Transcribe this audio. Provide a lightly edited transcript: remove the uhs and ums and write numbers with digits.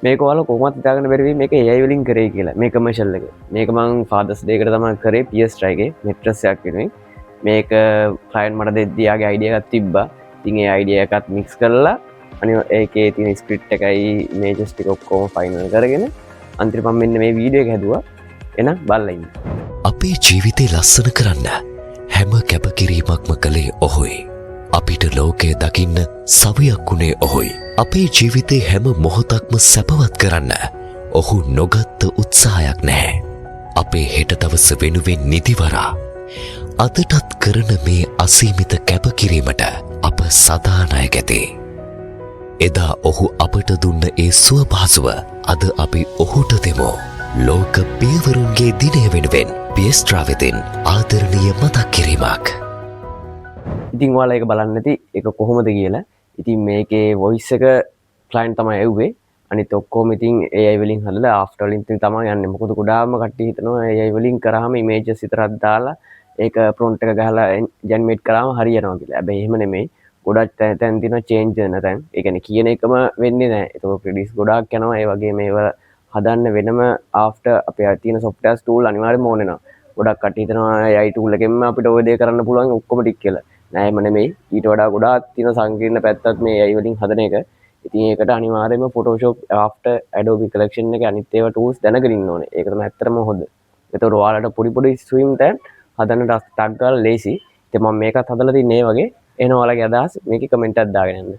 මේක ඔයාලා කොහොමද හිතාගන්න බැරි වෙයි මේක AI වලින් කරේ කියලා. මේ කමර්ෂල් එක. මේක මම ෆාදර්ස් ඩේ එකට තමයි කරේ PS Try එකේ මෙට්‍රස් එකක් වෙනුවෙන්. මේක ක්ලයන්ට් මට දෙද්දී යාගේ අයිඩියා එකක් තිබ්බා. ඉතින් ඒ අයිඩියා එකත් මික්ස් කරලා ඒකේ තියෙන ස්ක්‍රිප්ට් එකයි ඉමේජස් ටික ඔක්කොම ෆයිනල් කරගෙන අන්තිමට මම මෙන්න මේ වීඩියෝ එක හැදුවා. එහෙනම් බලලා ඉන්න. අපේ ජීවිතේ ලස්සන කරන්න හැම කැපකිරීමක්ම කළේ ඔහුයි. අපිට ලෝකය දකින්න සවියක් වුණේ ඔහුයි. අපේ ජීවිතේ හැම මොහොතක්ම සැපවත් කරන්න ඔහු නොගත්ත උත්සාහයක් නැහැ. අපේ හෙට දවස වෙනුවෙන් නිදිවරා අදටත් කරන මේ අසීමිත කැපකිරීමට අප සදා ණයගැතේ. එදා ඔහු අපට දුන්න ඒ සුවපහසුව අද අපි ඔහුට දෙමු. ලෝක පියවරුන්ගේ දිනය වෙනුවෙන් පියස්ට්‍රා වෙතින් ආදරණීය මතක් කිරීමක්. ඉතින් ඔයාලා ඒක බලන්න නැති ඒක කොහොමද කියලා. ඉතින් මේකේ වොයිස් එක ක්ලයන්ට් තමයි ඇව්වේ. අනිත් ඔක්කොම ඉතින් AI වලින් හදලා ආෆ්ටර් වලින් තමයි යන්නේ. මොකද ගොඩාක්ම කට්ටිය හිතනවා AI වලින් කරාම ඉමේජස් විතරක් දාලා ඒක ප්‍රොම්ප්ට් එක ගහලා ජෙනරේට් කරාම හරියනවා කියලා. හැබැයි එහෙම නෙමෙයි. ගොඩක් තැන් තියෙනවා චේන්ජ් වෙන තැන්. ඒ කියන්නේ කියන එකම වෙන්නේ නැහැ. ඒක ප්‍රොඩියුස් ගොඩාක් යනවා. ඒ වගේ මේවා හදන්න වෙනම ආෆ්ටර් අපේ තියෙන software tool අනිවාර්යයෙන්ම ඕන වෙනවා. ගොඩක් කට්ටිය හිතනවා AI tool එකෙන්ම අපිට ඔය දේ කරන්න පුළුවන් ඔක්කොම ටික කියලා. නෑ එහෙම නෙමෙයි. ඊට වඩා ගොඩාක් තියෙන සංකීර්ණ පැත්තක් මේ AI වලින් හදන එක. ඉතින් ඒකට අනිවාර්යයෙන්ම Photoshop After Adobe Collection එකේ අනිත් ඒවා tools දැනගෙන ඉන්න ඕනේ. ඒක තමයි ඇත්තටම හොඳ. ඒතකොට ඔයාලට පොඩි swim තැන් හදන්න ටක් ගාලා ලේසි. ඉතින් මම මේකත් හදලා තින්නේ මේ වගේ. එහෙනම් ඔයාලගේ අදහස් මේකේ කමෙන්ට් එකක් දාගෙන යන්න.